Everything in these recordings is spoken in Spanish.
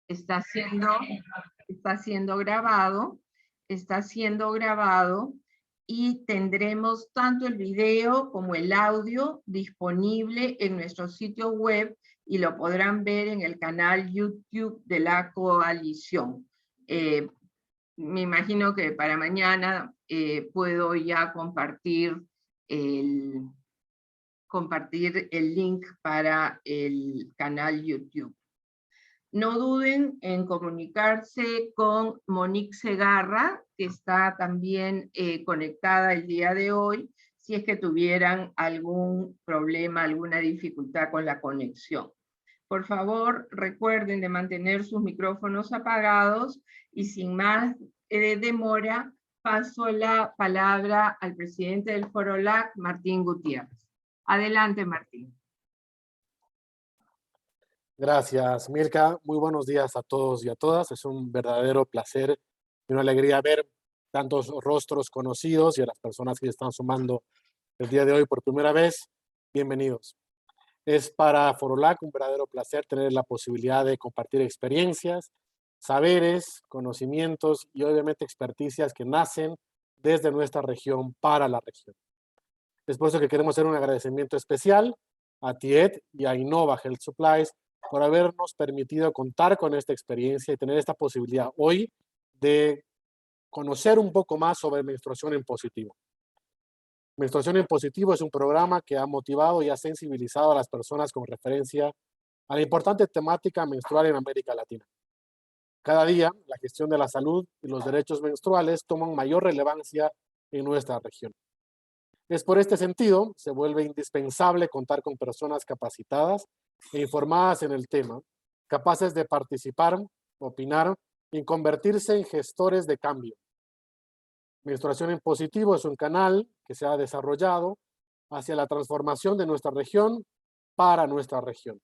Está siendo, está siendo grabado y tendremos tanto el video como el audio disponible en nuestro sitio web y lo podrán ver en el canal YouTube de la coalición. Me imagino que para mañana puedo ya compartir el link para el canal YouTube. No duden en comunicarse con Monique Segarra, que está también conectada el día de hoy, si es que tuvieran algún problema, alguna dificultad con la conexión. Por favor, recuerden de mantener sus micrófonos apagados y sin más demora, paso la palabra al presidente del Foro LAC, Martín Gutiérrez. Adelante, Martín. Gracias, Mirka. Muy buenos días a todos y a todas. Es un verdadero placer y una alegría ver tantos rostros conocidos y a las personas que están sumando el día de hoy por primera vez. Bienvenidos. Es para Forolac un verdadero placer tener la posibilidad de compartir experiencias, saberes, conocimientos y obviamente experticias que nacen desde nuestra región para la región. Es por eso que queremos hacer un agradecimiento especial a TIET y a Innova Health Supplies por habernos permitido contar con esta experiencia y tener esta posibilidad hoy de conocer un poco más sobre menstruación en positivo. Menstruación en positivo es un programa que ha motivado y ha sensibilizado a las personas con referencia a la importante temática menstrual en América Latina. Cada día, la gestión de la salud y los derechos menstruales toman mayor relevancia en nuestra región. Es por este sentido, se vuelve indispensable contar con personas capacitadas e informadas en el tema, capaces de participar, opinar y convertirse en gestores de cambio. Menstruación en positivo es un canal que se ha desarrollado hacia la transformación de nuestra región para nuestra región.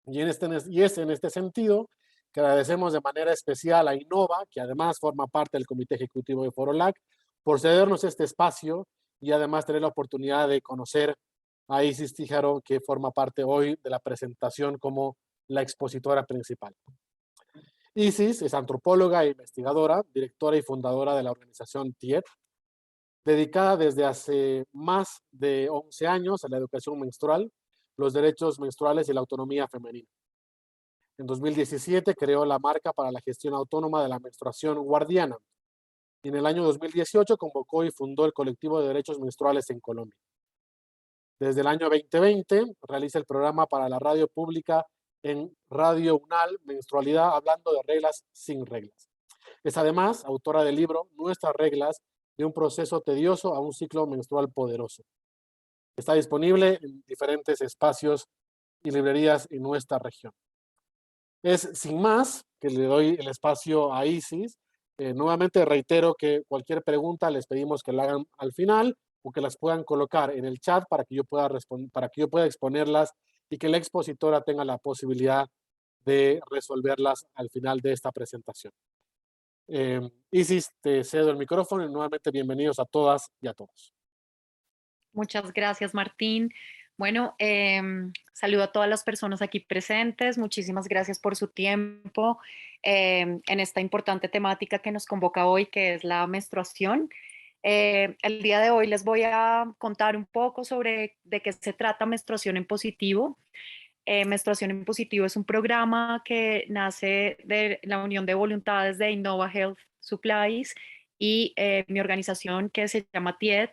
Y es en este sentido que agradecemos de manera especial a Innova, que además forma parte del Comité Ejecutivo de Forolac, por cedernos este espacio y además tener la oportunidad de conocer a Isis Tíjaro, que forma parte hoy de la presentación como la expositora principal. Isis es antropóloga e investigadora, directora y fundadora de la organización TIET, dedicada desde hace más de 11 años a la educación menstrual, los derechos menstruales y la autonomía femenina. En 2017 creó la marca para la gestión autónoma de la menstruación Guardiana, y en el año 2018 convocó y fundó el colectivo de derechos menstruales en Colombia. Desde el año 2020 realiza el programa para la radio pública en Radio UNAL, Menstrualidad, hablando de reglas sin reglas. Es además autora del libro Nuestras reglas, de un proceso tedioso a un ciclo menstrual poderoso. Está disponible en diferentes espacios y librerías en nuestra región. Es sin más que le doy el espacio a Isis. Nuevamente reitero que cualquier pregunta les pedimos que la hagan al final o que las puedan colocar en el chat para que yo pueda exponerlas y que la expositora tenga la posibilidad de resolverlas al final de esta presentación. Isis, te cedo el micrófono y nuevamente bienvenidos a todas y a todos. Muchas gracias, Martín. Bueno, saludo a todas las personas aquí presentes. Muchísimas gracias por su tiempo en esta importante temática que nos convoca hoy, que es la menstruación. El día de hoy les voy a contar un poco sobre de qué se trata Menstruación en Positivo. Menstruación en Positivo es un programa que nace de la unión de voluntades de Innova Health Supplies y mi organización que se llama TIET.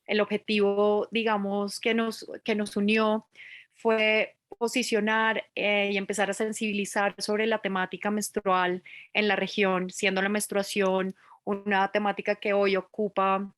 El objetivo, digamos, que nos unió fue posicionar y empezar a sensibilizar sobre la temática menstrual en la región, siendo la menstruación una temática que hoy ocupa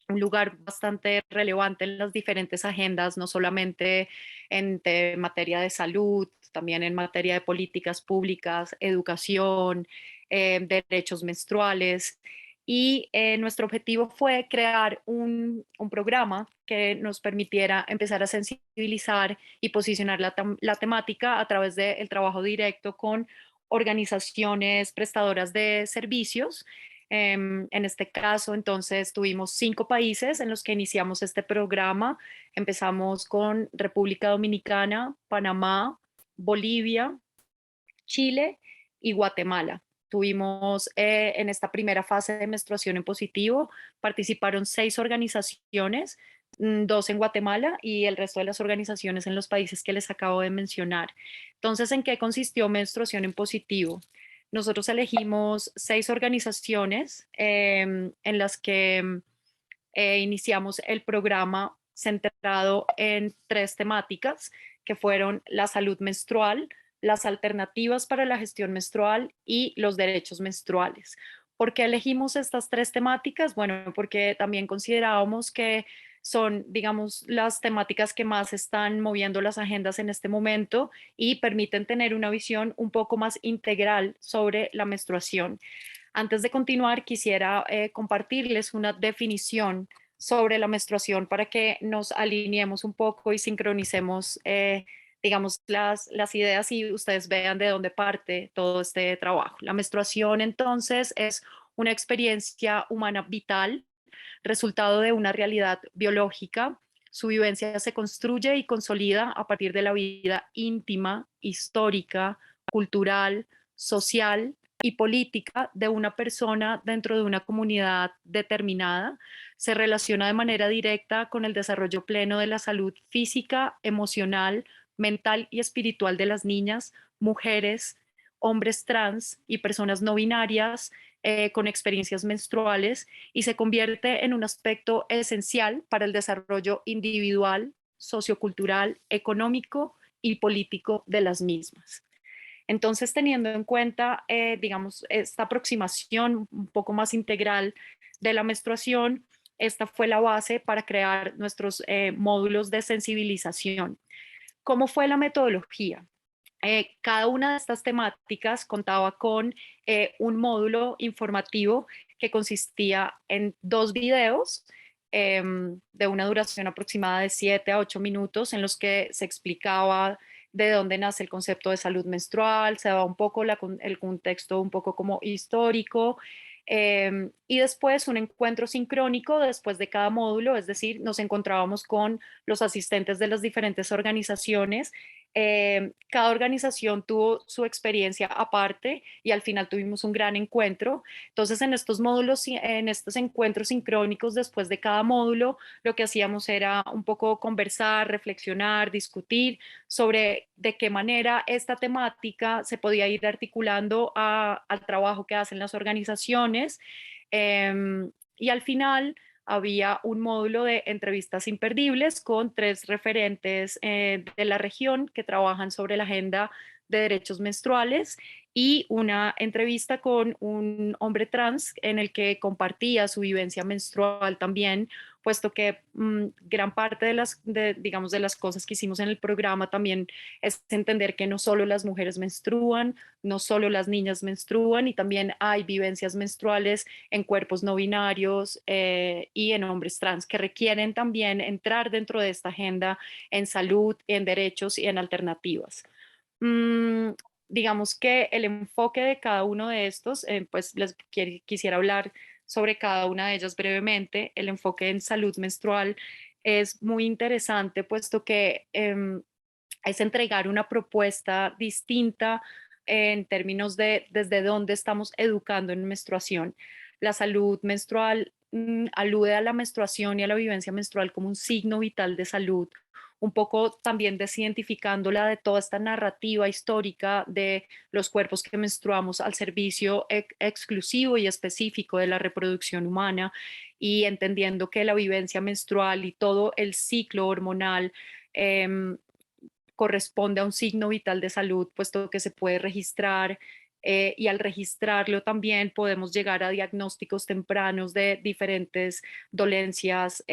un lugar bastante relevante en las diferentes agendas, no solamente en materia de salud, también en materia de políticas públicas, educación, derechos menstruales. Y nuestro objetivo fue crear un programa que nos permitiera empezar a sensibilizar y posicionar la temática a través del trabajo directo con organizaciones prestadoras de servicios. En este caso, entonces, tuvimos 5 países en los que iniciamos este programa. Empezamos con República Dominicana, Panamá, Bolivia, Chile y Guatemala. Tuvimos en esta primera fase de menstruación en positivo, participaron 6 organizaciones, 2 en Guatemala y el resto de las organizaciones en los países que les acabo de mencionar. Entonces, ¿en qué consistió menstruación en positivo? Nosotros elegimos 6 organizaciones en las que iniciamos el programa centrado en 3 temáticas, que fueron la salud menstrual, las alternativas para la gestión menstrual y los derechos menstruales. ¿Por qué elegimos estas 3 temáticas? Bueno, porque también considerábamos que son, digamos, las temáticas que más están moviendo las agendas en este momento y permiten tener una visión un poco más integral sobre la menstruación. Antes de continuar, quisiera compartirles una definición sobre la menstruación para que nos alineemos un poco y sincronicemos, digamos, las ideas y ustedes vean de dónde parte todo este trabajo. La menstruación, entonces, es una experiencia humana vital, resultado de una realidad biológica. Su vivencia se construye y consolida a partir de la vida íntima, histórica, cultural, social y política de una persona dentro de una comunidad determinada. Se relaciona de manera directa con el desarrollo pleno de la salud física, emocional, mental y espiritual de las niñas, mujeres, hombres trans y personas no binarias con experiencias menstruales, y se convierte en un aspecto esencial para el desarrollo individual, sociocultural, económico y político de las mismas. Entonces, teniendo en cuenta, digamos, esta aproximación un poco más integral de la menstruación, esta fue la base para crear nuestros módulos de sensibilización. ¿Cómo fue la metodología? Cada una de estas temáticas contaba con un módulo informativo que consistía en 2 videos de una duración aproximada de 7 a 8 minutos, en los que se explicaba de dónde nace el concepto de salud menstrual, se daba un poco el contexto un poco como histórico, y después un encuentro sincrónico después de cada módulo, es decir, nos encontrábamos con los asistentes de las diferentes organizaciones. Cada organización tuvo su experiencia aparte y al final tuvimos un gran encuentro. Entonces, en estos módulos, en estos encuentros sincrónicos después de cada módulo, lo que hacíamos era un poco conversar, reflexionar, discutir sobre de qué manera esta temática se podía ir articulando al trabajo que hacen las organizaciones. Y al final había un módulo de entrevistas imperdibles con 3 referentes de la región que trabajan sobre la agenda de derechos menstruales, y una entrevista con un hombre trans en el que compartía su vivencia menstrual también, puesto que gran parte digamos, de las cosas que hicimos en el programa también es entender que no solo las mujeres menstruan, no solo las niñas menstruan, y también hay vivencias menstruales en cuerpos no binarios y en hombres trans que requieren también entrar dentro de esta agenda en salud, en derechos y en alternativas. Mm, digamos que el enfoque de cada uno de estos, pues quisiera hablar sobre cada una de ellas brevemente. El enfoque en salud menstrual es muy interesante, puesto que es entregar una propuesta distinta en términos de desde dónde estamos educando en menstruación. La salud menstrual alude a la menstruación y a la vivencia menstrual como un signo vital de salud, un poco también desidentificándola de toda esta narrativa histórica de los cuerpos que menstruamos al servicio exclusivo y específico de la reproducción humana, y entendiendo que la vivencia menstrual y todo el ciclo hormonal eh, corresponde a un signo vital de salud, puesto que se puede registrar, y al registrarlo también podemos llegar a diagnósticos tempranos de diferentes dolencias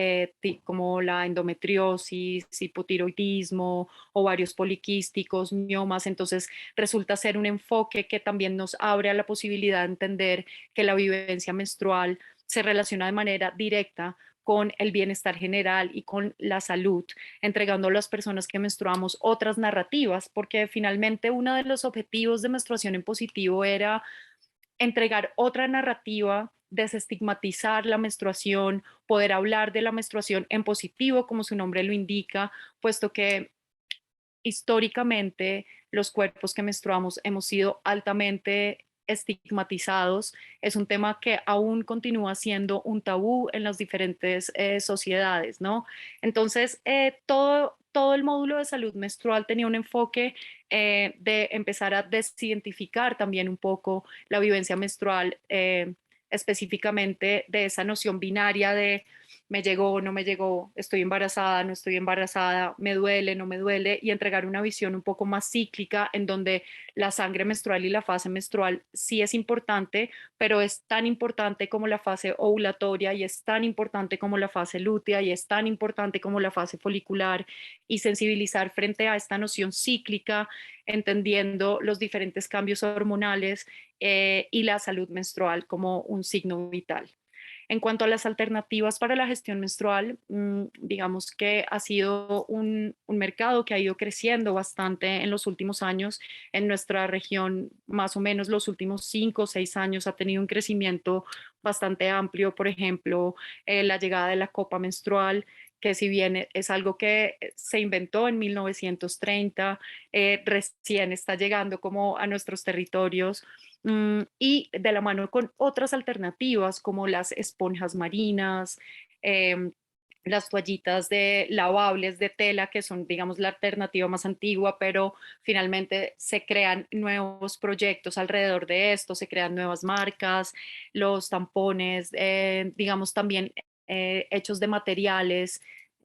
como la endometriosis, hipotiroidismo, ovarios poliquísticos, miomas. Entonces resulta ser un enfoque que también nos abre a la posibilidad de entender que la vivencia menstrual se relaciona de manera directa con el bienestar general y con la salud, entregando a las personas que menstruamos otras narrativas, porque finalmente uno de los objetivos de menstruación en positivo era entregar otra narrativa, desestigmatizar la menstruación, poder hablar de la menstruación en positivo, como su nombre lo indica, puesto que históricamente los cuerpos que menstruamos hemos sido altamente estigmatizados. Es un tema que aún continúa siendo un tabú en las diferentes sociedades, ¿no? Entonces, todo el módulo de salud menstrual tenía un enfoque de empezar a desidentificar también un poco la vivencia menstrual, específicamente de esa noción binaria de me llegó, no me llegó, estoy embarazada, no estoy embarazada, me duele, no me duele, y entregar una visión un poco más cíclica en donde la sangre menstrual y la fase menstrual sí es importante, pero es tan importante como la fase ovulatoria y es tan importante como la fase lútea y es tan importante como la fase folicular, y sensibilizar frente a esta noción cíclica, entendiendo los diferentes cambios hormonales y la salud menstrual como un signo vital. En cuanto a las alternativas para la gestión menstrual, digamos que ha sido un mercado que ha ido creciendo bastante en los últimos años. En nuestra región, más o menos los últimos 5 o 6 años, ha tenido un crecimiento bastante amplio. Por ejemplo, la llegada de la copa menstrual, que si bien es algo que se inventó en 1930, recién está llegando como a nuestros territorios, y de la mano con otras alternativas como las esponjas marinas, em, las toallitas de lavables de tela, que son, digamos, la alternativa más antigua, pero finalmente se crean nuevos proyectos alrededor de esto, se crean nuevas marcas, los tampones, digamos, también hechos de materiales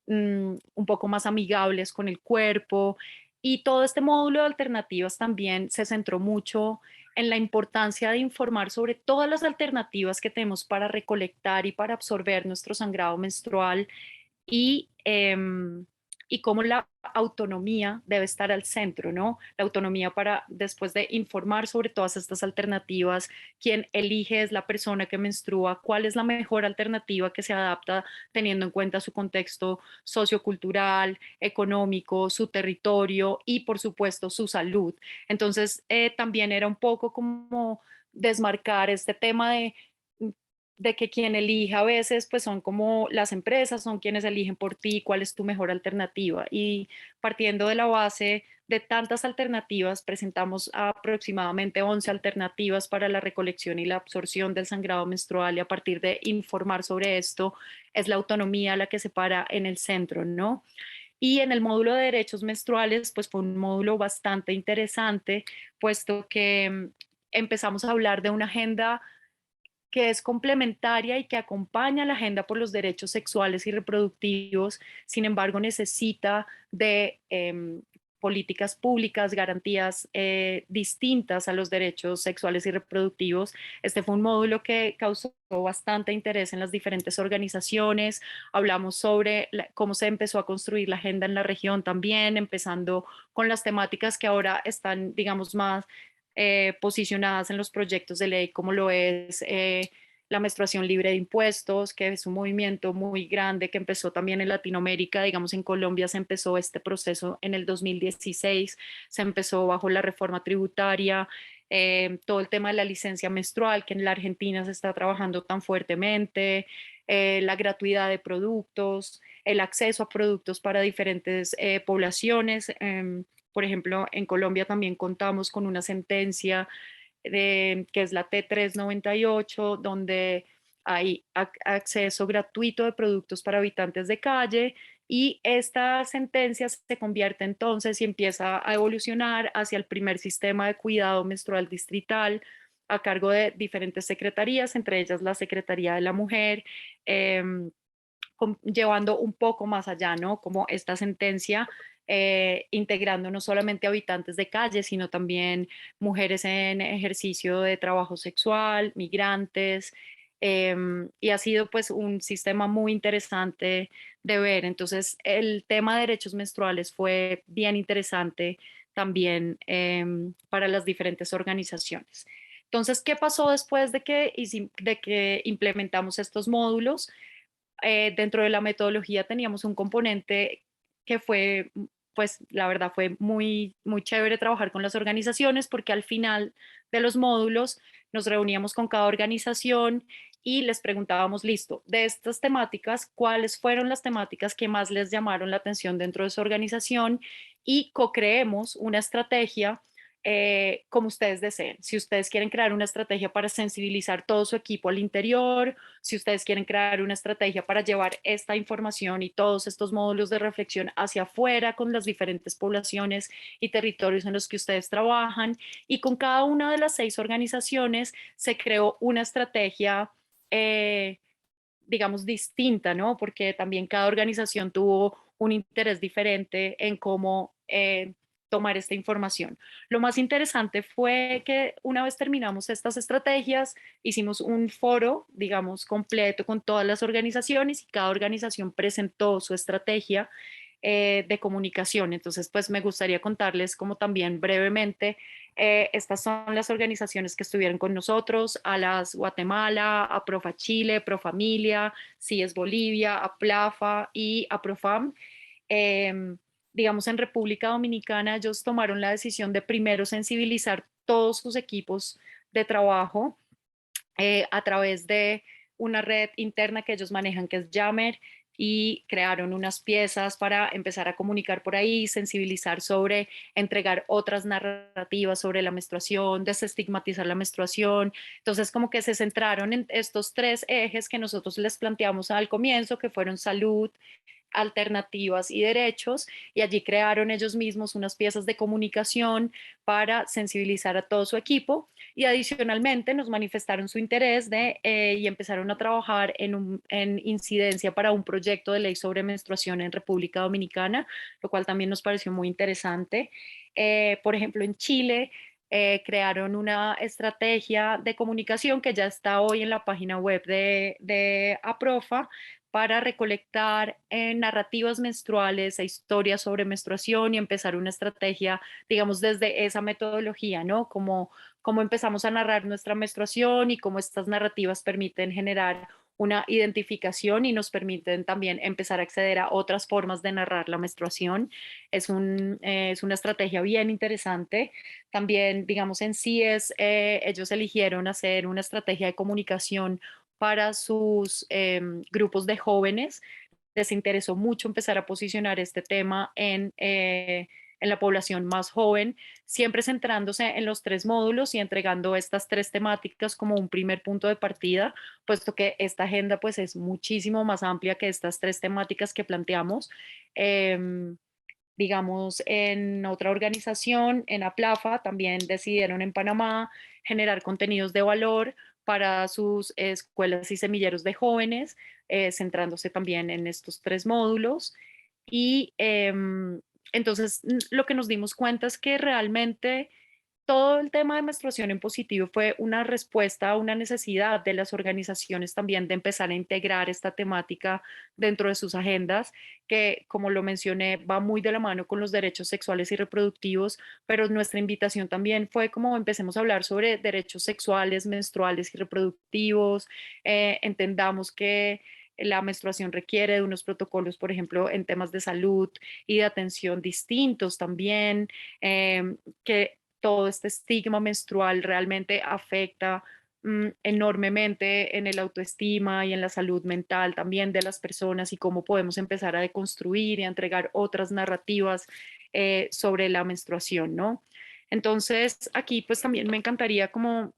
un poco más amigables con el cuerpo. Y todo este módulo de alternativas también se centró mucho en la importancia de informar sobre todas las alternativas que tenemos para recolectar y para absorber nuestro sangrado menstrual, y, y cómo la autonomía debe estar al centro, ¿no? La autonomía para, después de informar sobre todas estas alternativas, quien elige es la persona que menstrua, cuál es la mejor alternativa que se adapta teniendo en cuenta su contexto sociocultural, económico, su territorio y, por supuesto, su salud. Entonces, también era un poco como desmarcar este tema de que quien elige a veces pues son como las empresas, son quienes eligen por ti cuál es tu mejor alternativa. Y partiendo de la base de tantas alternativas, presentamos aproximadamente 11 alternativas para la recolección y la absorción del sangrado menstrual, y a partir de informar sobre esto es la autonomía la que se para en el centro, ¿no? Y en el módulo de derechos menstruales, pues fue un módulo bastante interesante, puesto que empezamos a hablar de una agenda que es complementaria y que acompaña la agenda por los derechos sexuales y reproductivos. Sin embargo, necesita de políticas públicas, garantías distintas a los derechos sexuales y reproductivos. Este fue un módulo que causó bastante interés en las diferentes organizaciones. Hablamos sobre cómo se empezó a construir la agenda en la región también, empezando con las temáticas que ahora están, digamos, más posicionadas en los proyectos de ley, como lo es la menstruación libre de impuestos, que es un movimiento muy grande que empezó también en Latinoamérica. Digamos, en Colombia se empezó este proceso en el 2016, se empezó bajo la reforma tributaria. Todo el tema de la licencia menstrual, que en la Argentina se está trabajando tan fuertemente, la gratuidad de productos, el acceso a productos para diferentes poblaciones. Por ejemplo, en Colombia también contamos con una sentencia que es la T398, donde hay acceso gratuito de productos para habitantes de calle, y esta sentencia se convierte entonces y empieza a evolucionar hacia el primer sistema de cuidado menstrual distrital a cargo de diferentes secretarías, entre ellas la Secretaría de la Mujer, eh, llevando un poco más allá, ¿no? Como esta sentencia, integrando no solamente habitantes de calle, sino también mujeres en ejercicio de trabajo sexual, migrantes, y ha sido pues un sistema muy interesante de ver. Entonces, el tema de derechos menstruales fue bien interesante también para las diferentes organizaciones. Entonces, ¿qué pasó después de que implementamos estos módulos? Dentro de la metodología teníamos un componente que fue, pues la verdad fue muy, muy chévere trabajar con las organizaciones, porque al final de los módulos nos reuníamos con cada organización y les preguntábamos, listo, de estas temáticas, ¿cuáles fueron las temáticas que más les llamaron la atención dentro de su organización? y co-creemos una estrategia como ustedes deseen. Si ustedes quieren crear una estrategia para sensibilizar todo su equipo al interior, si ustedes quieren crear una estrategia para llevar esta información y todos estos módulos de reflexión hacia afuera con las diferentes poblaciones y territorios en los que ustedes trabajan, y con cada una de las 6 organizaciones se creó una estrategia digamos, distinta, ¿no? Porque también cada organización tuvo un interés diferente en cómo tomar esta información. Lo más interesante fue que una vez terminamos estas estrategias, hicimos un foro, digamos, completo con todas las organizaciones y cada organización presentó su estrategia de comunicación. Entonces, pues me gustaría contarles como también brevemente, estas son las organizaciones que estuvieron con nosotros: ALAS Guatemala, APROFA Chile, Profamilia, CIES Bolivia, APLAFA y APROFAM. Digamos, en República Dominicana ellos tomaron la decisión de primero sensibilizar todos sus equipos de trabajo a través de una red interna que ellos manejan, que es Yammer, y crearon unas piezas para empezar a comunicar por ahí, sensibilizar sobre, entregar otras narrativas sobre la menstruación, desestigmatizar la menstruación. Entonces, como que se centraron en estos 3 ejes que nosotros les planteamos al comienzo, que fueron salud, alternativas y derechos, y allí crearon ellos mismos unas piezas de comunicación para sensibilizar a todo su equipo, y adicionalmente nos manifestaron su interés y empezaron a trabajar en incidencia para un proyecto de ley sobre menstruación en República Dominicana, lo cual también nos pareció muy interesante. Por ejemplo, en Chile crearon una estrategia de comunicación que ya está hoy en la página web de APROFA, para recolectar narrativas menstruales e historias sobre menstruación y empezar una estrategia, digamos, desde esa metodología, ¿no? Cómo empezamos a narrar nuestra menstruación y cómo estas narrativas permiten generar una identificación y nos permiten también empezar a acceder a otras formas de narrar la menstruación. Es una estrategia bien interesante. También, digamos, en CIES, ellos eligieron hacer una estrategia de comunicación para sus grupos de jóvenes. Les interesó mucho empezar a posicionar este tema en la población más joven, siempre centrándose en los 3 módulos y entregando estas 3 temáticas como un primer punto de partida, puesto que esta agenda pues es muchísimo más amplia que estas 3 temáticas que planteamos. Digamos, en otra organización, en APLAFA, también decidieron en Panamá generar contenidos de valor para sus escuelas y semilleros de jóvenes, centrándose también en estos 3 módulos. Y entonces lo que nos dimos cuenta es que realmente todo el tema de menstruación en positivo fue una respuesta a una necesidad de las organizaciones también de empezar a integrar esta temática dentro de sus agendas, que, como lo mencioné, va muy de la mano con los derechos sexuales y reproductivos, pero nuestra invitación también fue como empecemos a hablar sobre derechos sexuales, menstruales y reproductivos. Entendamos que la menstruación requiere de unos protocolos, por ejemplo, en temas de salud y de atención distintos también, que todo este estigma menstrual realmente afecta enormemente en el autoestima y en la salud mental también de las personas, y cómo podemos empezar a deconstruir y a entregar otras narrativas sobre la menstruación, ¿no? Entonces, aquí pues también me encantaría como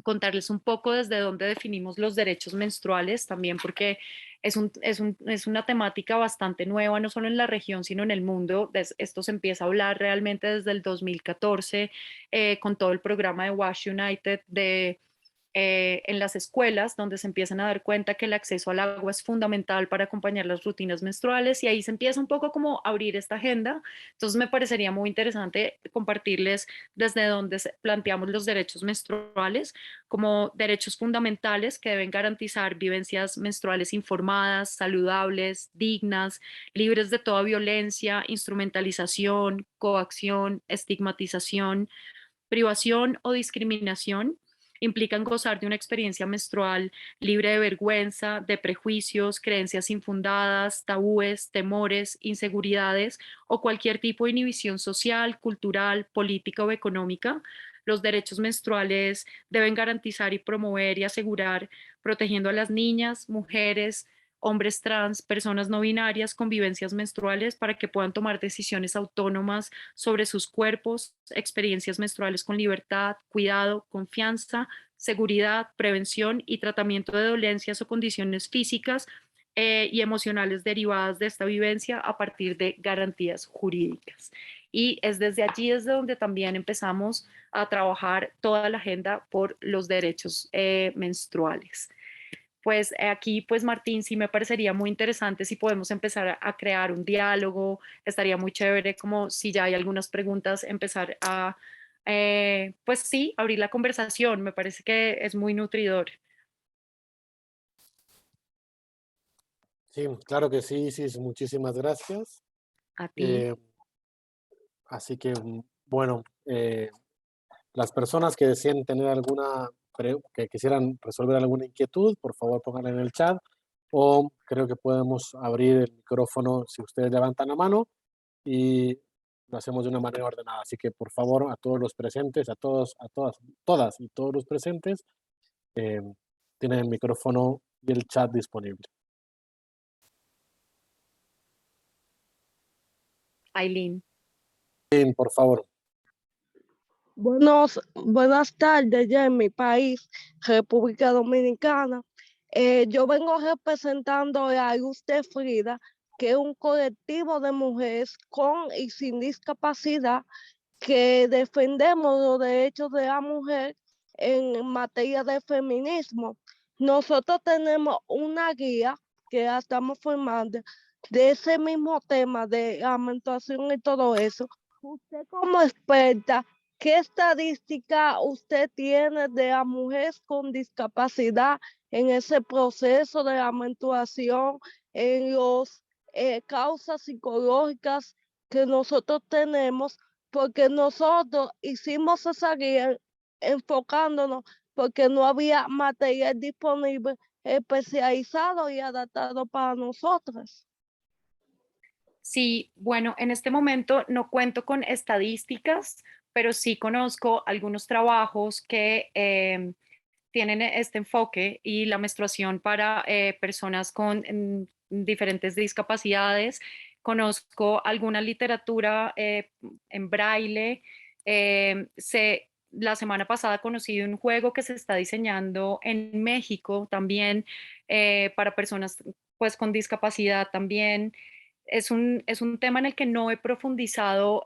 contarles un poco desde dónde definimos los derechos menstruales también, porque es una temática bastante nueva, no solo en la región, sino en el mundo. Esto se empieza a hablar realmente desde el 2014 con todo el programa de WASH United en las escuelas, donde se empiezan a dar cuenta que el acceso al agua es fundamental para acompañar las rutinas menstruales, y ahí se empieza un poco como a abrir esta agenda. Entonces me parecería muy interesante compartirles desde dónde planteamos los derechos menstruales como derechos fundamentales que deben garantizar vivencias menstruales informadas, saludables, dignas, libres de toda violencia, instrumentalización, coacción, estigmatización, privación o discriminación. Implican gozar de una experiencia menstrual libre de vergüenza, de prejuicios, creencias infundadas, tabúes, temores, inseguridades o cualquier tipo de inhibición social, cultural, política o económica. Los derechos menstruales deben garantizar y promover y asegurar, protegiendo a las niñas, mujeres, hombres trans, personas no binarias con vivencias menstruales para que puedan tomar decisiones autónomas sobre sus cuerpos, experiencias menstruales con libertad, cuidado, confianza, seguridad, prevención y tratamiento de dolencias o condiciones físicas y emocionales derivadas de esta vivencia a partir de garantías jurídicas. Y es desde allí desde donde también empezamos a trabajar toda la agenda por los derechos menstruales. Pues aquí, pues Martín, sí me parecería muy interesante si podemos empezar a crear un diálogo, estaría muy chévere como si ya hay algunas preguntas, empezar a, pues sí, abrir la conversación, me parece que es muy nutridor. Sí, claro que sí, sí, muchísimas gracias. A ti. Eh, Así que, bueno, las personas que deseen tener que quisieran resolver alguna inquietud, por favor pónganla en el chat o creo que podemos abrir el micrófono si ustedes levantan la mano y lo hacemos de una manera ordenada. Así que, por favor, a todos los presentes, todas y todos los presentes, eh, tienen el micrófono y el chat disponible. Aileen. Bien, por favor. Buenas tardes ya en mi país, República Dominicana. Yo vengo representando a Luz de Frida, que es un colectivo de mujeres con y sin discapacidad que defendemos los derechos de la mujer en materia de feminismo. Nosotros tenemos una guía que la estamos formando de ese mismo tema de la menstruación y todo eso. Usted como experta, ¿qué estadística usted tiene de las mujeres con discapacidad en ese proceso de la menstruación, en las causas psicológicas que nosotros tenemos? Porque nosotros hicimos esa guía enfocándonos porque no había material disponible especializado y adaptado para nosotras. Sí, bueno, en este momento no cuento con estadísticas, pero sí conozco algunos trabajos que tienen este enfoque y la menstruación para personas con diferentes discapacidades. Conozco alguna literatura en braille. La semana pasada conocí un juego que se está diseñando en México también para personas pues con discapacidad también. Es un tema en el que no he profundizado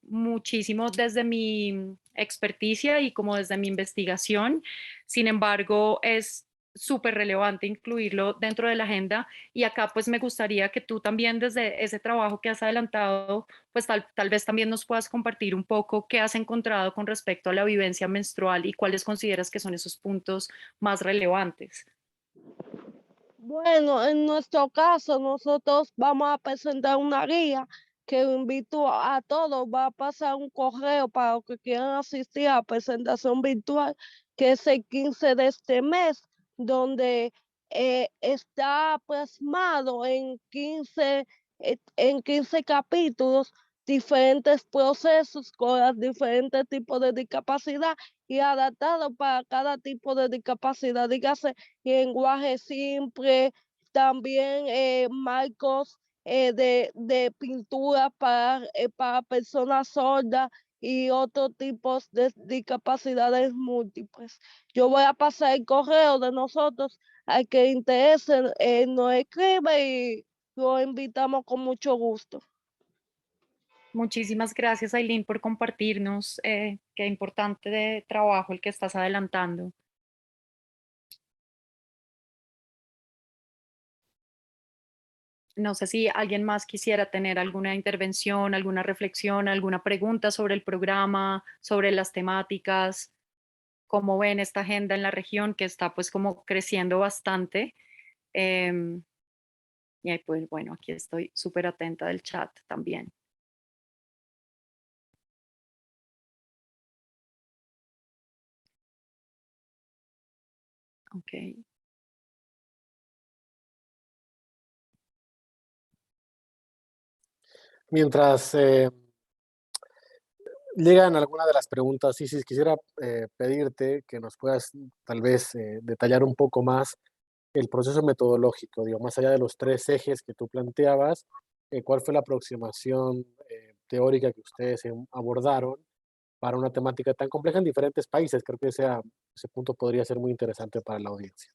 muchísimo desde mi experticia y como desde mi investigación. Sin embargo, es súper relevante incluirlo dentro de la agenda y acá pues me gustaría que tú también desde ese trabajo que has adelantado, pues tal vez también nos puedas compartir un poco qué has encontrado con respecto a la vivencia menstrual y cuáles consideras que son esos puntos más relevantes. Bueno, en nuestro caso, nosotros vamos a presentar una guía que invito a todos. Va a pasar un correo para los que quieran asistir a la presentación virtual, que es el 15 de este mes, donde está plasmado en 15 capítulos diferentes procesos con los diferentes tipos de discapacidad y adaptado para cada tipo de discapacidad. Dígase lenguaje simple, también marcos de pintura para personas sordas y otros tipos de discapacidades múltiples. Yo voy a pasar el correo de nosotros al que interese, nos escribe y lo invitamos con mucho gusto. Muchísimas gracias, Aileen, por compartirnos qué importante de trabajo el que estás adelantando. No sé si alguien más quisiera tener alguna intervención, alguna reflexión, alguna pregunta sobre el programa, sobre las temáticas, cómo ven esta agenda en la región que está pues como creciendo bastante. Em, y ahí pues bueno, aquí estoy súper atenta del chat también. Ok. Mientras llegan algunas de las preguntas, Isis, quisiera pedirte que nos puedas tal vez detallar un poco más el proceso metodológico, digo, más allá de los 3 ejes que tú planteabas, ¿cuál fue la aproximación, teórica que ustedes, abordaron para una temática tan compleja en diferentes países? Creo que ese punto podría ser muy interesante para la audiencia.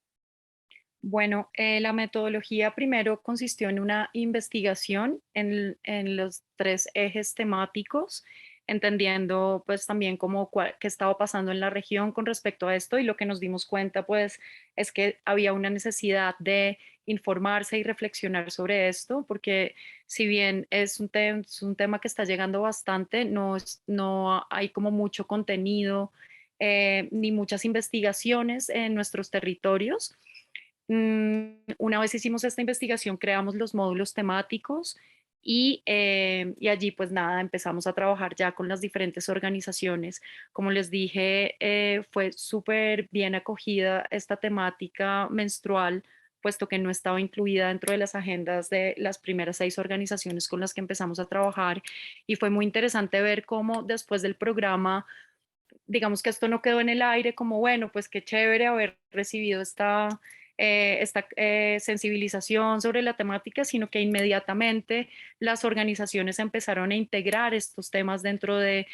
Bueno, la metodología primero consistió en una investigación en los 3 ejes temáticos, entendiendo pues también qué estaba pasando en la región con respecto a esto, y lo que nos dimos cuenta pues es que había una necesidad de informarse y reflexionar sobre esto, porque si bien es un tema que está llegando bastante, no hay como mucho contenido ni muchas investigaciones en nuestros territorios. Una vez hicimos esta investigación, creamos los módulos temáticos y allí pues nada, empezamos a trabajar ya con las diferentes organizaciones. Como les dije, fue súper bien acogida esta temática menstrual, puesto que no estaba incluida dentro de las agendas de las primeras 6 organizaciones con las que empezamos a trabajar, y fue muy interesante ver cómo después del programa, digamos que esto no quedó en el aire como, bueno, pues qué chévere haber recibido esta sensibilización sobre la temática, sino que inmediatamente las organizaciones empezaron a integrar estos temas dentro de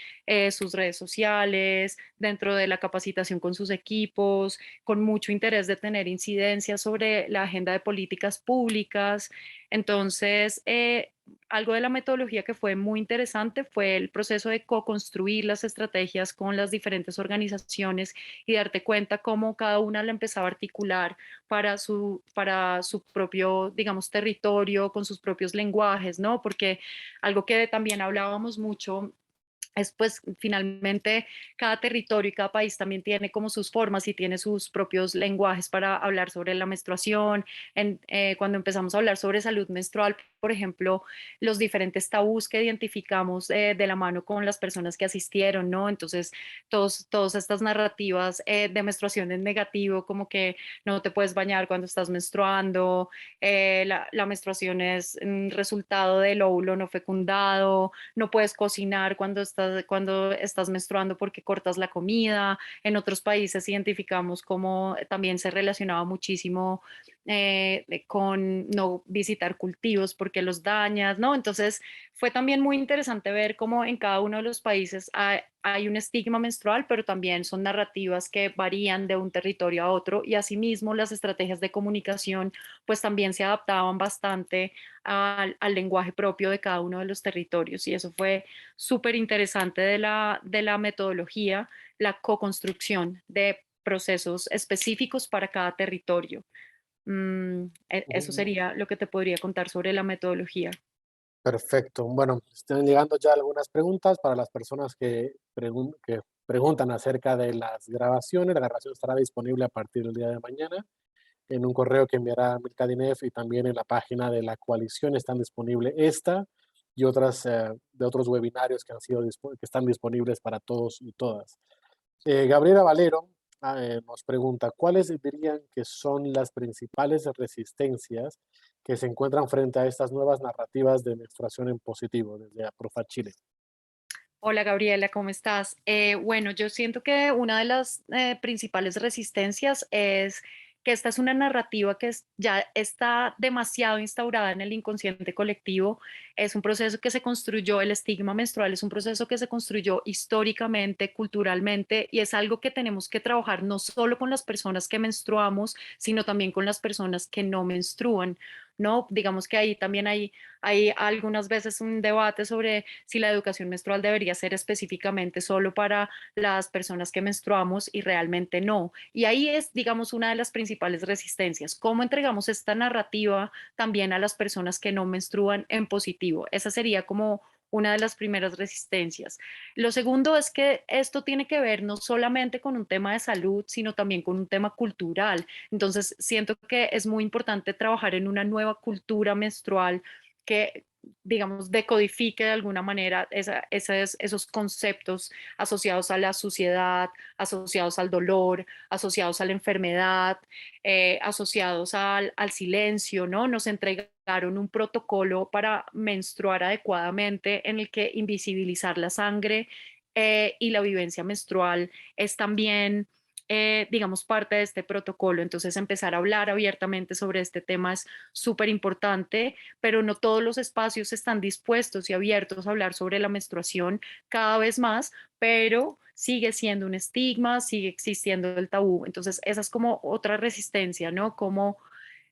sus redes sociales, dentro de la capacitación con sus equipos, con mucho interés de tener incidencia sobre la agenda de políticas públicas. Entonces, algo de la metodología que fue muy interesante fue el proceso de co-construir las estrategias con las diferentes organizaciones y darte cuenta cómo cada una la empezaba a articular para su propio, digamos, territorio, con sus propios lenguajes, ¿no? Porque algo que también hablábamos mucho es pues finalmente cada territorio y cada país también tiene como sus formas y tiene sus propios lenguajes para hablar sobre la menstruación. Cuando empezamos a hablar sobre salud menstrual, por ejemplo, los diferentes tabús que identificamos de la mano con las personas que asistieron, ¿no? Entonces, todas estas narrativas de menstruación en negativo, como que no te puedes bañar cuando estás menstruando, la menstruación es un resultado del óvulo no fecundado, no puedes cocinar cuando estás menstruando porque cortas la comida. En otros países identificamos cómo también se relacionaba muchísimo con no visitar cultivos porque los dañas, ¿no? Entonces fue también muy interesante ver cómo en cada uno de los países hay un estigma menstrual, pero también son narrativas que varían de un territorio a otro, y asimismo las estrategias de comunicación pues también se adaptaban bastante al lenguaje propio de cada uno de los territorios, y eso fue súper interesante de la metodología, la co-construcción de procesos específicos para cada territorio. Eso Ujú. sería lo que te podría contar sobre la metodología. Perfecto. Bueno, están llegando ya algunas preguntas para las personas que preguntan acerca de las grabaciones. La grabación estará disponible a partir del día de mañana en un correo que enviará Milka Dinef, y también en la página de la coalición están disponibles esta y otras de otros webinarios que que están disponibles para todos y todas. Gabriela Valero nos pregunta, ¿cuáles dirían que son las principales resistencias que se encuentran frente a estas nuevas narrativas de menstruación en positivo desde Aprofa Chile? Hola Gabriela, ¿cómo estás? Bueno, yo siento que una de las principales resistencias es que esta es una narrativa ya está demasiado instaurada en el inconsciente colectivo. Es un proceso que se construyó, el estigma menstrual es un proceso que se construyó históricamente, culturalmente, y es algo que tenemos que trabajar no solo con las personas que menstruamos, sino también con las personas que no menstruan. No, digamos que ahí también hay algunas veces un debate sobre si la educación menstrual debería ser específicamente solo para las personas que menstruamos, y realmente no. Y ahí es, digamos, una de las principales resistencias. ¿Cómo entregamos esta narrativa también a las personas que no menstruan en positivo? Esa sería como una de las primeras resistencias. Lo segundo es que esto tiene que ver no solamente con un tema de salud, sino también con un tema cultural. Entonces, siento que es muy importante trabajar en una nueva cultura menstrual que, digamos, decodifique de alguna manera esos conceptos asociados a la suciedad, asociados al dolor, asociados a la enfermedad, asociados al silencio, ¿no? Nos entregaron un protocolo para menstruar adecuadamente en el que invisibilizar la sangre y la vivencia menstrual es también digamos, parte de este protocolo. Entonces, empezar a hablar abiertamente sobre este tema es súper importante, pero no todos los espacios están dispuestos y abiertos a hablar sobre la menstruación cada vez más, pero sigue siendo un estigma, sigue existiendo el tabú. Entonces, esa es como otra resistencia, ¿no? Cómo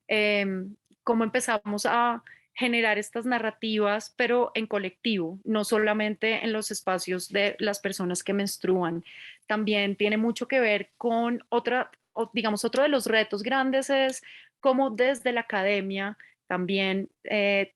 empezamos a generar estas narrativas, pero en colectivo, no solamente en los espacios de las personas que menstruan. También tiene mucho que ver con digamos, otro de los retos grandes es cómo desde la academia también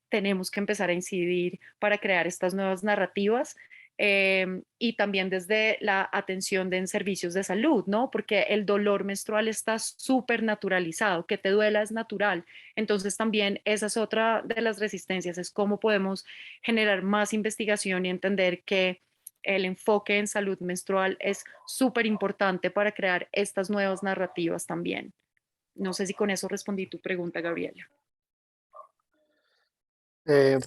tenemos que empezar a incidir para crear estas nuevas narrativas, y también desde la atención en servicios de salud, ¿no? Porque el dolor menstrual está súper naturalizado, que te duela es natural. Entonces también esa es otra de las resistencias, es cómo podemos generar más investigación y entender que el enfoque en salud menstrual es súper importante para crear estas nuevas narrativas también. No sé si con eso respondí tu pregunta, Gabriela.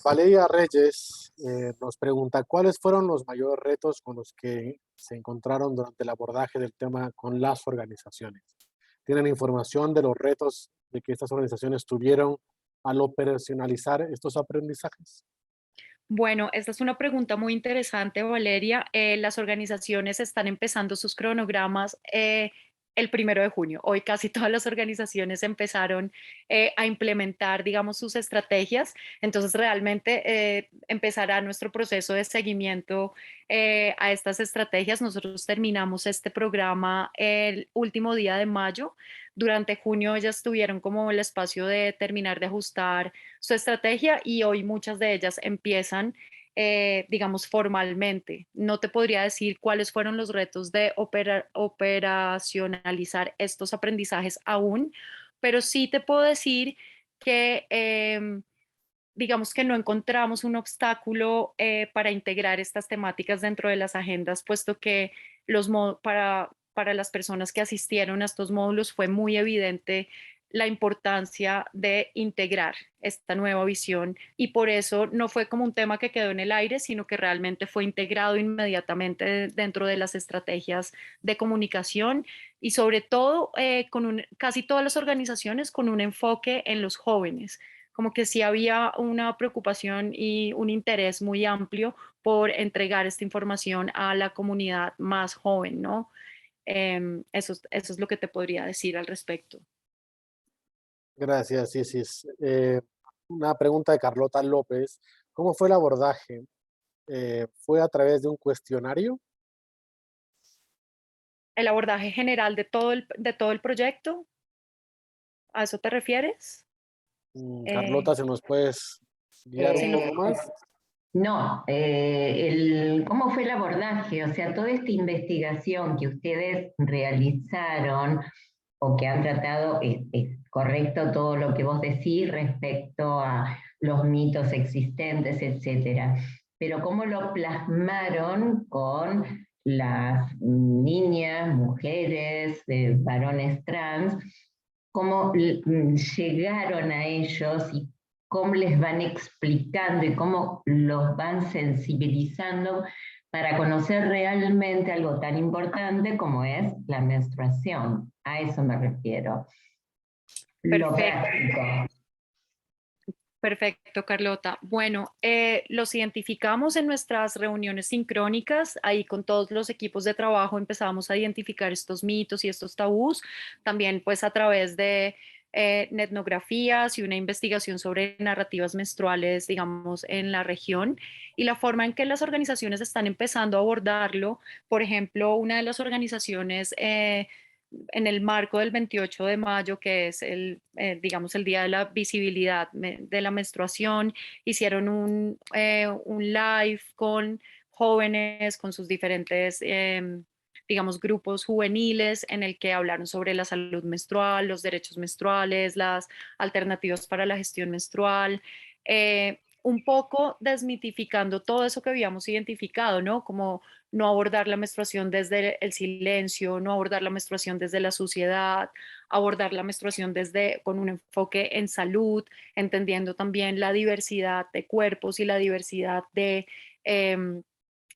Valeria Reyes nos pregunta, ¿cuáles fueron los mayores retos con los que se encontraron durante el abordaje del tema con las organizaciones? ¿Tienen información de los retos de que estas organizaciones tuvieron al operacionalizar estos aprendizajes? Bueno, esta es una pregunta muy interesante, Valeria. Las organizaciones están empezando sus cronogramas el 1 de junio. Hoy casi todas las organizaciones empezaron a implementar, digamos, sus estrategias. Entonces, realmente empezará nuestro proceso de seguimiento a estas estrategias. Nosotros terminamos este programa el último día de mayo. Durante junio ellas tuvieron como el espacio de terminar de ajustar su estrategia y hoy muchas de ellas empiezan, digamos, formalmente. No te podría decir cuáles fueron los retos de operacionalizar estos aprendizajes aún, pero sí te puedo decir que, digamos que no encontramos un obstáculo para integrar estas temáticas dentro de las agendas, puesto que para las personas que asistieron a estos módulos fue muy evidente la importancia de integrar esta nueva visión y por eso no fue como un tema que quedó en el aire, sino que realmente fue integrado inmediatamente dentro de las estrategias de comunicación y sobre todo casi todas las organizaciones con un enfoque en los jóvenes, como que sí había una preocupación y un interés muy amplio por entregar esta información a la comunidad más joven, ¿no? Eso es lo que te podría decir al respecto. Gracias, Isis. Una pregunta de Carlota López. ¿Cómo fue el abordaje? ¿Fue a través de un cuestionario? El abordaje general de todo el proyecto, ¿a eso te refieres? Carlota, ¿se nos puedes guiar Sí, un no. poco más? No, ¿cómo fue el abordaje? O sea, toda esta investigación que ustedes realizaron o que han tratado, es correcto todo lo que vos decís respecto a los mitos existentes, etcétera. Pero ¿cómo lo plasmaron con las niñas, mujeres, varones trans? ¿Cómo llegaron a ellos y cómo les van explicando y cómo los van sensibilizando para conocer realmente algo tan importante como es la menstruación? A eso me refiero. Lo Perfecto. práctico. Perfecto, Carlota. Bueno, los identificamos en nuestras reuniones sincrónicas. Ahí con todos los equipos de trabajo empezamos a identificar estos mitos y estos tabús. También pues a través de etnografías y una investigación sobre narrativas menstruales, digamos, en la región y la forma en que las organizaciones están empezando a abordarlo. Por ejemplo, una de las organizaciones en el marco del 28 de mayo, que es digamos, el Día de la Visibilidad de la Menstruación, hicieron un live con jóvenes, con sus diferentes, digamos, grupos juveniles en el que hablaron sobre la salud menstrual, los derechos menstruales, las alternativas para la gestión menstrual, un poco desmitificando todo eso que habíamos identificado, ¿no? Como no abordar la menstruación desde el silencio, no abordar la menstruación desde la suciedad, abordar la menstruación con un enfoque en salud, entendiendo también la diversidad de cuerpos y la diversidad de,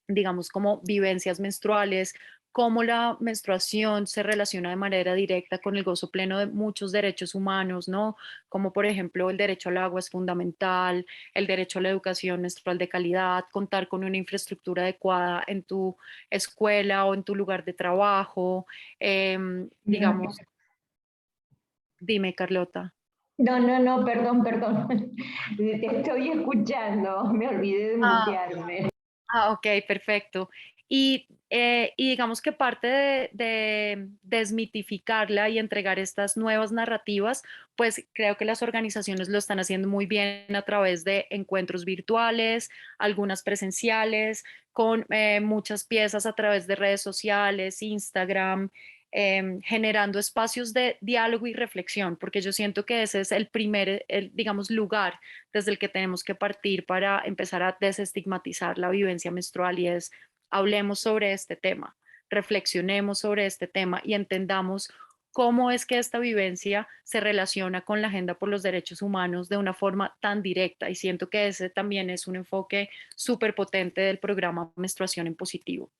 digamos, como vivencias menstruales, cómo la menstruación se relaciona de manera directa con el gozo pleno de muchos derechos humanos, ¿no? Como por ejemplo el derecho al agua es fundamental, el derecho a la educación menstrual de calidad, contar con una infraestructura adecuada en tu escuela o en tu lugar de trabajo, digamos, dime Carlota. No, no, no, perdón, perdón. Te estoy escuchando, me olvidé de mutearme. Ok, perfecto. Y digamos que parte de desmitificarla y entregar estas nuevas narrativas, pues creo que las organizaciones lo están haciendo muy bien a través de encuentros virtuales, algunas presenciales, con muchas piezas a través de redes sociales, Instagram, generando espacios de diálogo y reflexión, porque yo siento que ese es el primer, digamos, lugar desde el que tenemos que partir para empezar a desestigmatizar la vivencia menstrual y es hablemos sobre este tema, reflexionemos sobre este tema y entendamos cómo es que esta vivencia se relaciona con la agenda por los derechos humanos de una forma tan directa y siento que ese también es un enfoque súper potente del programa Menstruación en Positivo.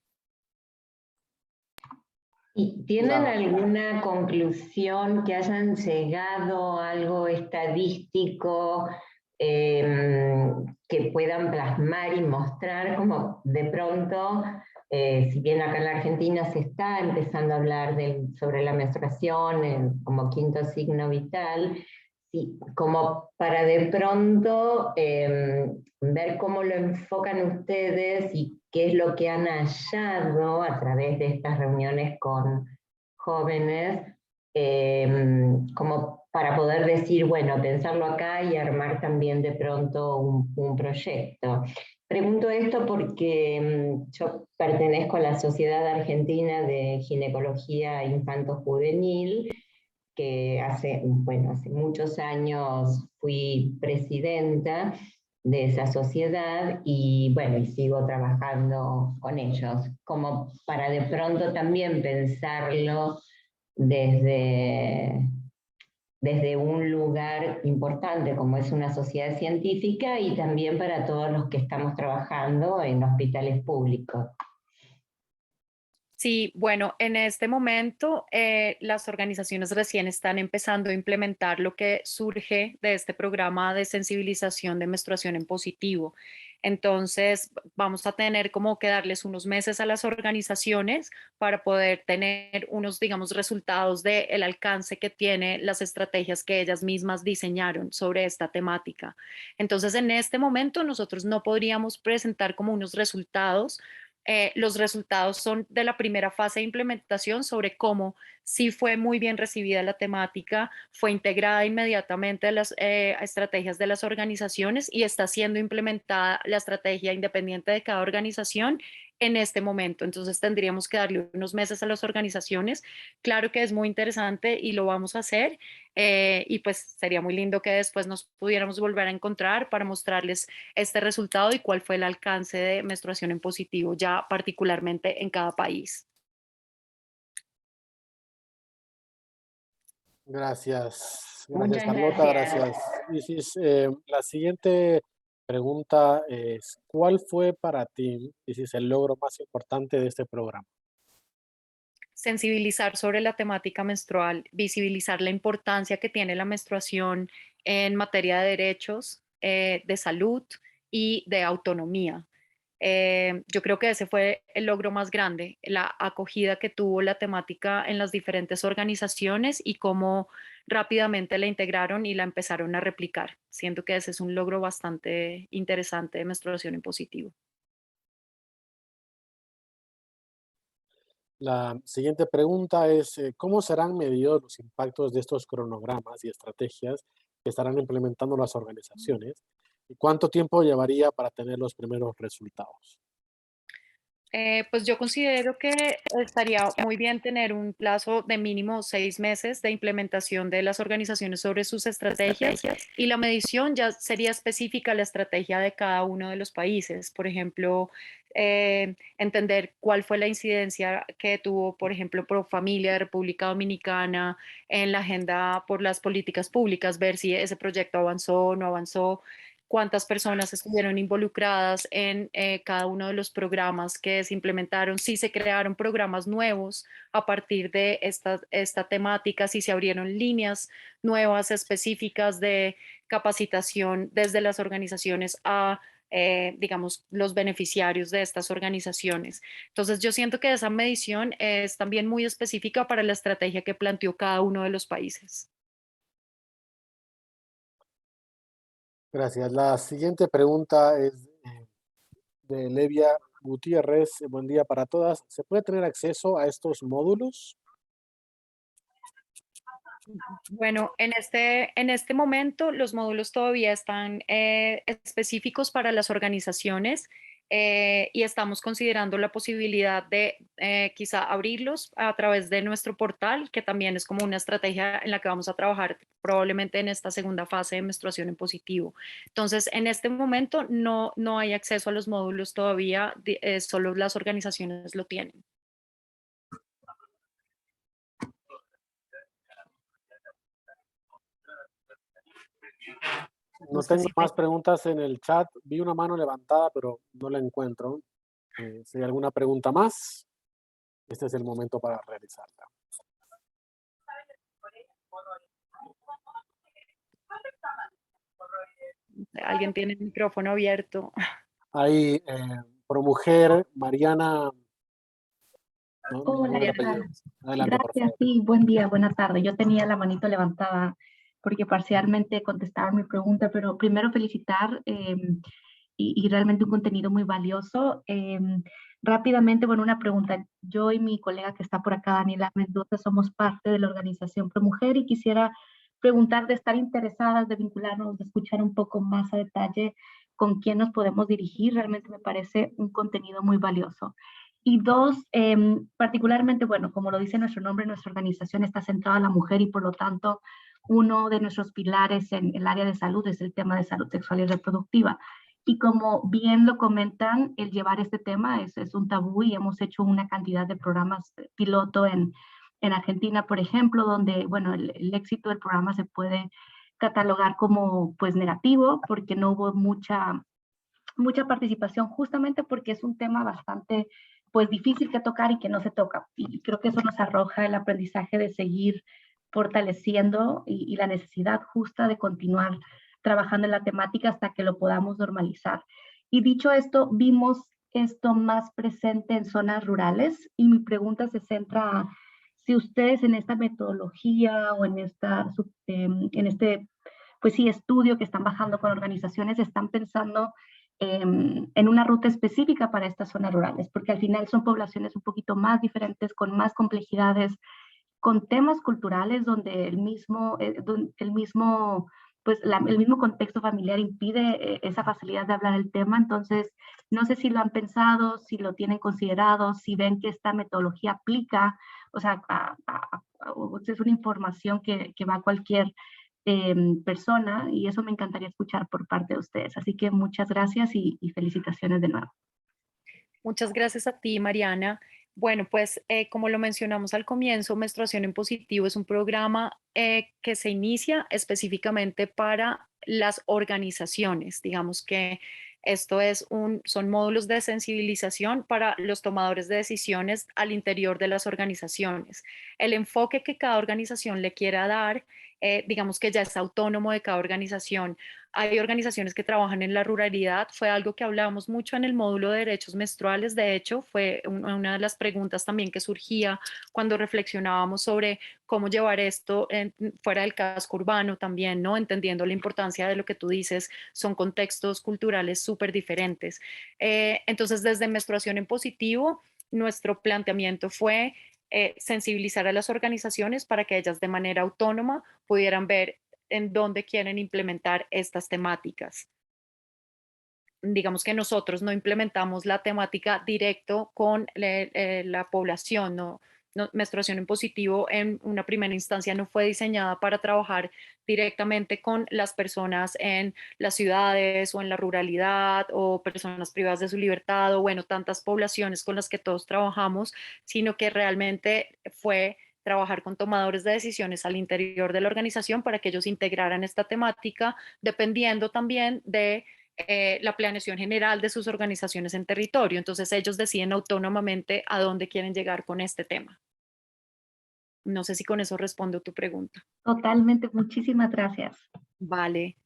¿Y tienen alguna conclusión que hayan llegado a algo estadístico que puedan plasmar y mostrar? Como de pronto, si bien acá en la Argentina se está empezando a hablar sobre la menstruación como quinto signo vital, sí, como para de pronto ver cómo lo enfocan ustedes y qué es lo que han hallado a través de estas reuniones con jóvenes, como para poder decir, bueno, pensarlo acá y armar también de pronto un proyecto. Pregunto esto porque yo pertenezco a la Sociedad Argentina de Ginecología Infanto-Juvenil, que hace muchos años fui presidenta de esa sociedad y bueno, y sigo trabajando con ellos, como para de pronto también pensarlo desde, desde un lugar importante como es una sociedad científica y también para todos los que estamos trabajando en hospitales públicos. Sí, bueno, en este momento las organizaciones recién están empezando a implementar lo que surge de este programa de sensibilización de menstruación en positivo. Entonces, vamos a tener como que darles unos meses a las organizaciones para poder tener unos, digamos, resultados del alcance que tienen las estrategias que ellas mismas diseñaron sobre esta temática. Entonces, en este momento nosotros no podríamos presentar como unos resultados. Los resultados son de la primera fase de implementación sobre cómo sí fue muy bien recibida la temática, fue integrada inmediatamente a las estrategias de las organizaciones y está siendo implementada la estrategia independiente de cada organización en este momento. Entonces tendríamos que darle unos meses a las organizaciones. Claro que es muy interesante y lo vamos a hacer. Y pues sería muy lindo que después nos pudiéramos volver a encontrar para mostrarles este resultado y cuál fue el alcance de menstruación en positivo ya particularmente en cada país. Gracias, Muchas Carlota, gracias. Isis. La siguiente pregunta es, ¿cuál fue para ti, Isis, el logro más importante de este programa? Sensibilizar sobre la temática menstrual, visibilizar la importancia que tiene la menstruación en materia de derechos, de salud y de autonomía. Yo creo que ese fue el logro más grande, la acogida que tuvo la temática en las diferentes organizaciones y cómo rápidamente la integraron y la empezaron a replicar. Siento que ese es un logro bastante interesante de menstruación en positivo. La siguiente pregunta es, ¿cómo serán medidos los impactos de estos cronogramas y estrategias que estarán implementando las organizaciones? ¿Y cuánto tiempo llevaría para tener los primeros resultados? Pues yo considero que estaría muy bien tener un plazo de mínimo 6 meses de implementación de las organizaciones sobre sus estrategias y la medición ya sería específica a la estrategia de cada uno de los países. Por ejemplo, entender cuál fue la incidencia que tuvo, por ejemplo, Pro Familia de República Dominicana en la agenda por las políticas públicas, ver si ese proyecto avanzó o no avanzó. cuántas personas estuvieron involucradas en cada uno de los programas que se implementaron, si se crearon programas nuevos a partir de esta temática, si se abrieron líneas nuevas específicas de capacitación desde las organizaciones a, digamos, los beneficiarios de estas organizaciones. Entonces, yo siento que esa medición es también muy específica para la estrategia que planteó cada uno de los países. Gracias. La siguiente pregunta es de Levia Gutiérrez. Buen día para todas. ¿Se puede tener acceso a estos módulos? Bueno, en este momento los módulos todavía están específicos para las organizaciones y estamos considerando la posibilidad de quizá abrirlos a través de nuestro portal, que también es como una estrategia en la que vamos a trabajar probablemente en esta segunda fase de menstruación en positivo. Entonces, en este momento no hay acceso a los módulos todavía, solo las organizaciones lo tienen. No sé tengo si más preguntas en el chat. Vi una mano levantada, pero no la encuentro. Si hay alguna pregunta más, este es el momento para realizarla. alguien tiene el micrófono abierto. Ahí, ProMujer, Mariana. No Hola, veo el ¿qué tal? apellido. Adelante, por Gracias, favor. sí, buen día, buena tarde. Yo tenía la manito levantada porque parcialmente contestaba mi pregunta, pero primero felicitar y realmente un contenido muy valioso. Rápidamente, bueno, una pregunta. Yo y mi colega que está por acá, Daniela Mendoza, somos parte de la organización ProMujer y quisiera preguntar de estar interesadas, de vincularnos, de escuchar un poco más a detalle con quién nos podemos dirigir. Realmente me parece un contenido muy valioso. Y dos, particularmente, bueno, como lo dice nuestro nombre, nuestra organización está centrada en la mujer y por lo tanto uno de nuestros pilares en el área de salud es el tema de salud sexual y reproductiva. Y como bien lo comentan, el llevar este tema es un tabú y hemos hecho una cantidad de programas piloto en Argentina, por ejemplo, donde, bueno, el éxito del programa se puede catalogar como pues negativo porque no hubo mucha participación justamente porque es un tema bastante pues difícil que tocar y que no se toca. Y creo que eso nos arroja el aprendizaje de seguir fortaleciendo y la necesidad justa de continuar trabajando en la temática hasta que lo podamos normalizar. Y dicho esto, vimos esto más presente en zonas rurales y mi pregunta se centra a si ustedes en esta metodología o en este pues sí, estudio que están bajando con organizaciones están pensando en una ruta específica para estas zonas rurales, porque al final son poblaciones un poquito más diferentes, con más complejidades, con temas culturales donde el mismo contexto familiar impide esa facilidad de hablar el tema. Entonces, no sé si lo han pensado, si lo tienen considerado, si ven que esta metodología aplica, o sea, es una información que va a cualquier persona y eso me encantaría escuchar por parte de ustedes. Así que muchas gracias y felicitaciones de nuevo. Muchas gracias a ti, Mariana. Bueno, pues como lo mencionamos al comienzo, Menstruación en Positivo es un programa que se inicia específicamente para las organizaciones. Digamos que son módulos de sensibilización para los tomadores de decisiones al interior de las organizaciones. El enfoque que cada organización le quiera dar, digamos que ya es autónomo de cada organización. Hay organizaciones que trabajan en la ruralidad, fue algo que hablábamos mucho en el módulo de derechos menstruales, de hecho, fue una de las preguntas también que surgía cuando reflexionábamos sobre cómo llevar esto fuera del casco urbano también, ¿no? Entendiendo la importancia de lo que tú dices, son contextos culturales súper diferentes. Entonces, desde Menstruación en Positivo, nuestro planteamiento fue sensibilizar a las organizaciones para que ellas de manera autónoma pudieran ver en dónde quieren implementar estas temáticas. Digamos que nosotros no implementamos la temática directo con la población, menstruación en positivo en una primera instancia no fue diseñada para trabajar directamente con las personas en las ciudades o en la ruralidad o personas privadas de su libertad o bueno, tantas poblaciones con las que todos trabajamos, sino que realmente fue trabajar con tomadores de decisiones al interior de la organización para que ellos integraran esta temática, dependiendo también de la planeación general de sus organizaciones en territorio. Entonces ellos deciden autónomamente a dónde quieren llegar con este tema. No sé si con eso respondo tu pregunta. Totalmente, muchísimas gracias. Vale.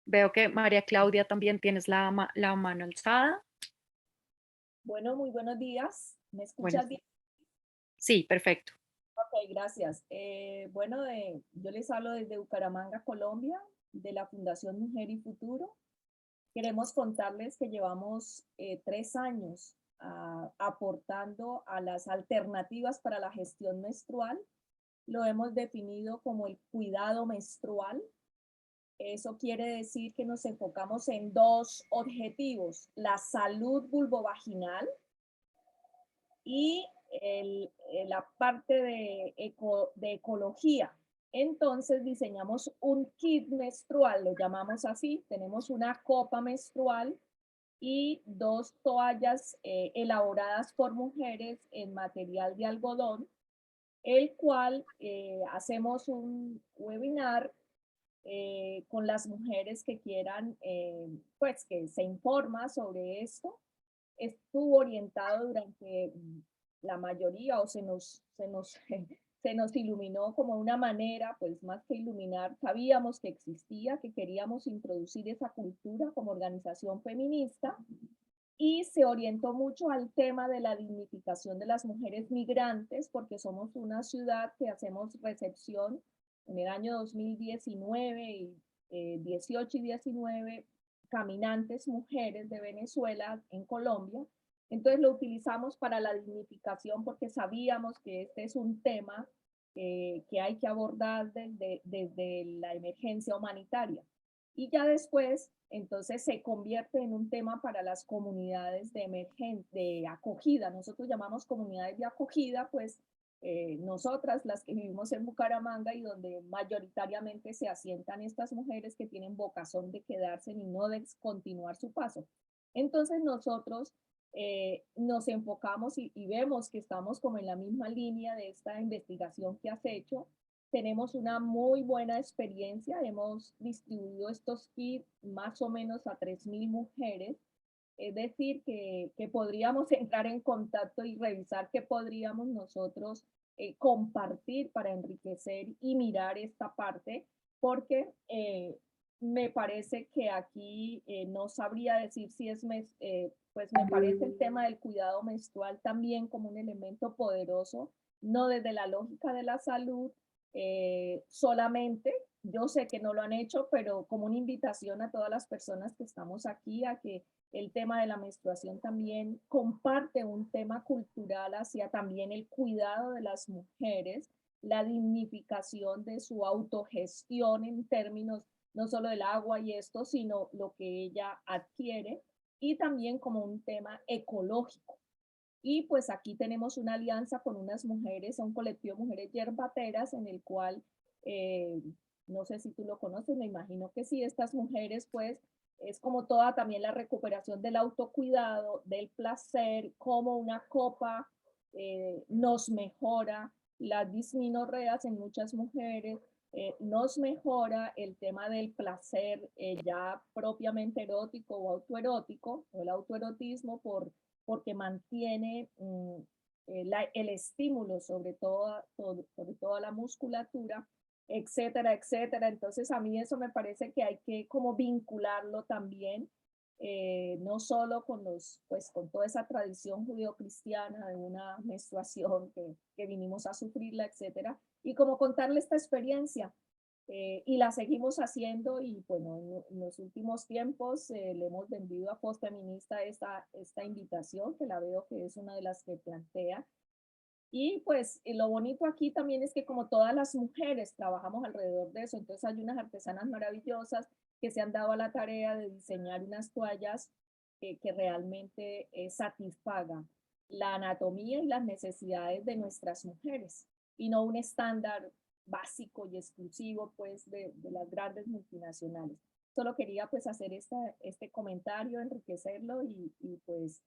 Veo que María Claudia también tienes la mano alzada. Bueno, muy buenos días. ¿Me escuchas Bueno, bien? sí, perfecto. Ok, gracias. Bueno, yo les hablo desde Bucaramanga, Colombia, de la Fundación Mujer y Futuro. Queremos contarles que llevamos 3 años aportando a las alternativas para la gestión menstrual. Lo hemos definido como el cuidado menstrual. Eso quiere decir que nos enfocamos en 2 objetivos: la salud vulvovaginal y la parte de ecología. Entonces diseñamos un kit menstrual, lo llamamos así. Tenemos una copa menstrual y 2 toallas elaboradas por mujeres en material de algodón, el cual hacemos un webinar con las mujeres que quieran, pues que se informa sobre esto. Estuvo orientado durante la mayoría, o se nos iluminó como una manera, pues más que iluminar, sabíamos que existía, que queríamos introducir esa cultura como organización feminista, y se orientó mucho al tema de la dignificación de las mujeres migrantes, porque somos una ciudad que hacemos recepción en el año 2019 y 18 y 19 caminantes mujeres de Venezuela en Colombia. Entonces lo utilizamos para la dignificación porque sabíamos que este es un tema que hay que abordar desde la emergencia humanitaria. Y ya después, entonces se convierte en un tema para las comunidades de acogida. Nosotros llamamos comunidades de acogida, pues nosotras, las que vivimos en Bucaramanga y donde mayoritariamente se asientan estas mujeres que tienen vocación de quedarse y no de continuar su paso. Entonces nosotros nos enfocamos y vemos que estamos como en la misma línea de esta investigación que has hecho. Tenemos una muy buena experiencia, hemos distribuido estos kits más o menos a 3.000 mujeres, es decir, que podríamos entrar en contacto y revisar qué podríamos nosotros compartir para enriquecer y mirar esta parte, porque me parece que aquí no sabría decir si es, pues me parece el tema del cuidado menstrual también como un elemento poderoso, no desde la lógica de la salud, solamente, yo sé que no lo han hecho, pero como una invitación a todas las personas que estamos aquí a que el tema de la menstruación también comparte un tema cultural hacia también el cuidado de las mujeres, la dignificación de su autogestión en términos no solo del agua y esto, sino lo que ella adquiere, y también como un tema ecológico. Y pues aquí tenemos una alianza con unas mujeres, un colectivo de mujeres yerbateras en el cual, no sé si tú lo conoces, me imagino que sí, estas mujeres pues es como toda también la recuperación del autocuidado, del placer, como una copa nos mejora las disminorreas en muchas mujeres, nos mejora el tema del placer ya propiamente erótico o autoerótico, o el autoerotismo porque mantiene el estímulo sobre toda la musculatura, etcétera, etcétera. Entonces a mí eso me parece que hay que como vincularlo también, no solo pues, con toda esa tradición judeocristiana de una menstruación que vinimos a sufrirla, etcétera, y como contarle esta experiencia. Y la seguimos haciendo y bueno, en los últimos tiempos le hemos vendido a Postfeminista esta invitación, que la veo que es una de las que plantea. Y pues lo bonito aquí también es que como todas las mujeres trabajamos alrededor de eso, entonces hay unas artesanas maravillosas que se han dado a la tarea de diseñar unas toallas que realmente satisfagan la anatomía y las necesidades de nuestras mujeres y no un estándar básico y exclusivo pues de las grandes multinacionales. Solo quería pues hacer este comentario, enriquecerlo y pues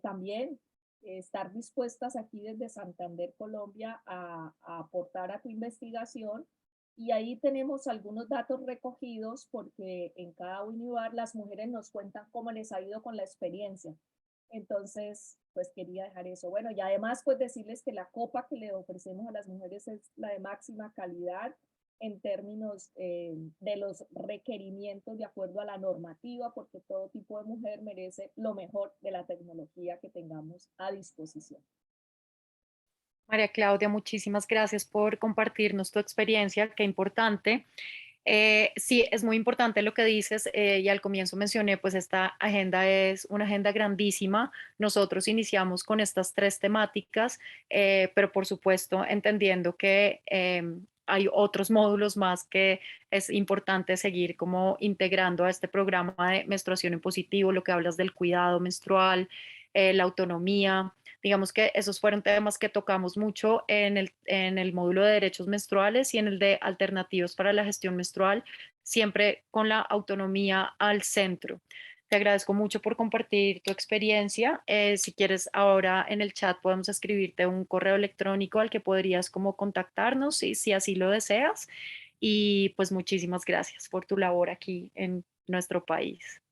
también estar dispuestas aquí desde Santander, Colombia, a aportar a tu investigación. Y ahí tenemos algunos datos recogidos porque en cada Univar las mujeres nos cuentan cómo les ha ido con la experiencia. Entonces, pues quería dejar eso. Bueno, y además pues decirles que la copa que le ofrecemos a las mujeres es la de máxima calidad en términos de los requerimientos de acuerdo a la normativa, porque todo tipo de mujer merece lo mejor de la tecnología que tengamos a disposición. María Claudia, muchísimas gracias por compartirnos tu experiencia, qué importante. Sí, es muy importante lo que dices y al comienzo mencioné, pues esta agenda es una agenda grandísima. Nosotros iniciamos con estas 3 temáticas, pero por supuesto entendiendo que hay otros módulos más que es importante seguir como integrando a este programa de menstruación en positivo, lo que hablas del cuidado menstrual, la autonomía. Digamos que esos fueron temas que tocamos mucho en el módulo de derechos menstruales y en el de alternativas para la gestión menstrual, siempre con la autonomía al centro. Te agradezco mucho por compartir tu experiencia. Si quieres, ahora en el chat podemos escribirte un correo electrónico al que podrías como contactarnos si así lo deseas. Y pues muchísimas gracias por tu labor aquí en nuestro país.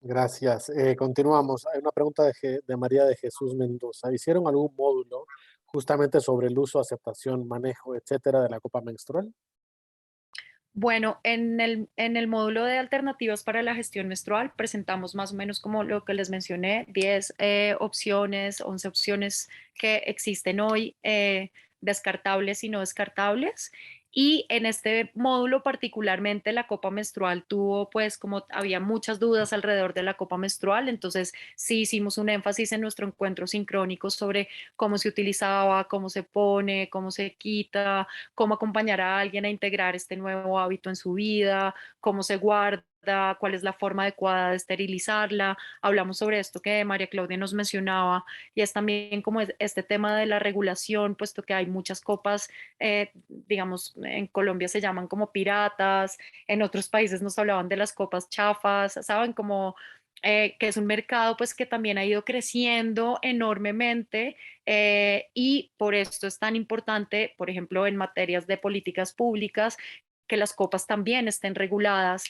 Gracias. Continuamos. Hay una pregunta de María de Jesús Mendoza. ¿Hicieron algún módulo justamente sobre el uso, aceptación, manejo, etcétera, de la copa menstrual? Bueno, en el módulo de alternativas para la gestión menstrual presentamos más o menos como lo que les mencioné, 10 opciones, 11 opciones que existen hoy, descartables y no descartables. Y en este módulo particularmente la copa menstrual tuvo, pues como había muchas dudas alrededor de la copa menstrual, entonces sí hicimos un énfasis en nuestro encuentro sincrónico sobre cómo se utilizaba, cómo se pone, cómo se quita, cómo acompañar a alguien a integrar este nuevo hábito en su vida, cómo se guarda, cuál es la forma adecuada de esterilizarla. Hablamos sobre esto que María Claudia nos mencionaba y es también como este tema de la regulación, puesto que hay muchas copas, digamos, en Colombia se llaman como piratas, en otros países nos hablaban de las copas chafas, saben, como que es un mercado pues que también ha ido creciendo enormemente y por esto es tan importante, por ejemplo, en materias de políticas públicas, que las copas también estén reguladas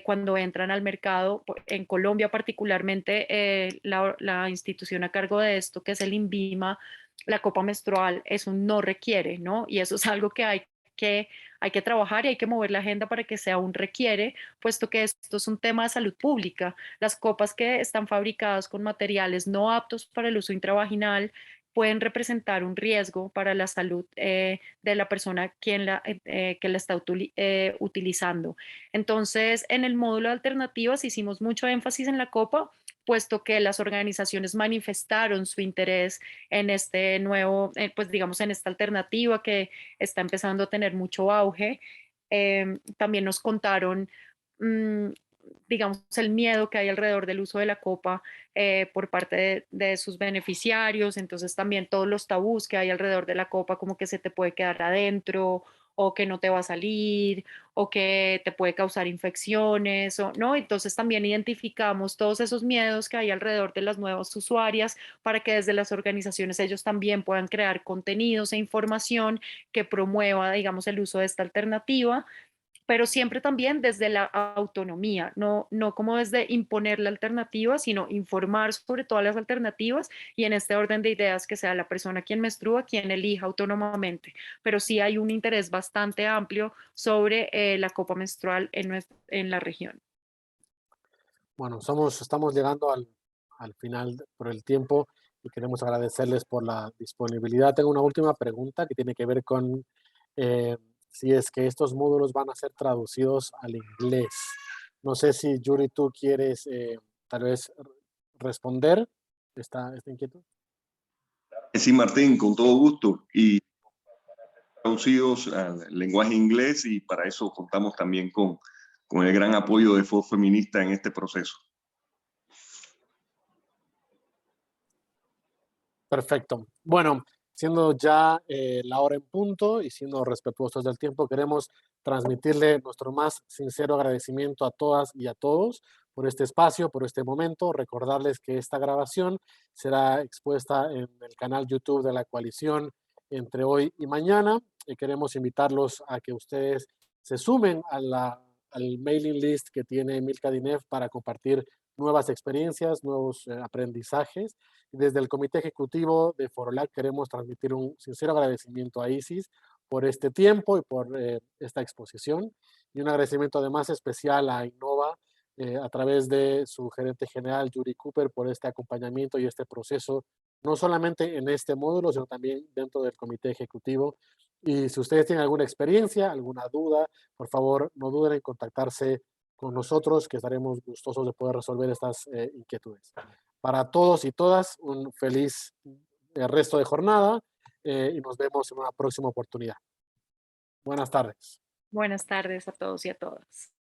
cuando entran al mercado. En Colombia particularmente, la institución a cargo de esto, que es el INVIMA, la copa menstrual es un no requiere, ¿no? Y eso es algo que hay que trabajar y hay que mover la agenda para que sea un requiere, puesto que esto es un tema de salud pública. Las copas que están fabricadas con materiales no aptos para el uso intravaginal pueden representar un riesgo para la salud de la persona que la está utilizando. Entonces, en el módulo de alternativas hicimos mucho énfasis en la copa, puesto que las organizaciones manifestaron su interés en este nuevo, pues digamos, en esta alternativa que está empezando a tener mucho auge. También nos contaron, mmm, digamos, el miedo que hay alrededor del uso de la copa por parte de sus beneficiarios, entonces también todos los tabús que hay alrededor de la copa, como que se te puede quedar adentro o que no te va a salir o que te puede causar infecciones, o, ¿no? Entonces también identificamos todos esos miedos que hay alrededor de las nuevas usuarias para que desde las organizaciones ellos también puedan crear contenidos e información que promueva, digamos, el uso de esta alternativa, pero siempre también desde la autonomía, no como desde imponer la alternativa, sino informar sobre todas las alternativas y en este orden de ideas que sea la persona quien menstrua, quien elija autónomamente. Pero sí hay un interés bastante amplio sobre la copa menstrual en la región. Bueno, estamos llegando al final por el tiempo y queremos agradecerles por la disponibilidad. Tengo una última pregunta que tiene que ver con si es que estos módulos van a ser traducidos al inglés. No sé si Yuri, tú quieres tal vez responder esta inquietud. Sí, Martín, con todo gusto. Y traducidos al lenguaje inglés y para eso contamos también con el gran apoyo de FOD Feminista en este proceso. Perfecto. Bueno, siendo ya la hora en punto y siendo respetuosos del tiempo, queremos transmitirle nuestro más sincero agradecimiento a todas y a todos por este espacio, por este momento. Recordarles que esta grabación será expuesta en el canal YouTube de la coalición entre hoy y mañana. Queremos invitarlos a que ustedes se sumen al mailing list que tiene Milka Dinef para compartir nuevas experiencias, nuevos aprendizajes. Desde el Comité Ejecutivo de Forolac queremos transmitir un sincero agradecimiento a Isis por este tiempo y por esta exposición, y un agradecimiento además especial a Innova a través de su gerente general Yuri Cooper por este acompañamiento y este proceso, no solamente en este módulo, sino también dentro del Comité Ejecutivo. Y si ustedes tienen alguna experiencia, alguna duda, por favor, no duden en contactarse con nosotros, que estaremos gustosos de poder resolver estas inquietudes. Para todos y todas, un feliz resto de jornada y nos vemos en una próxima oportunidad. Buenas tardes. Buenas tardes a todos y a todas.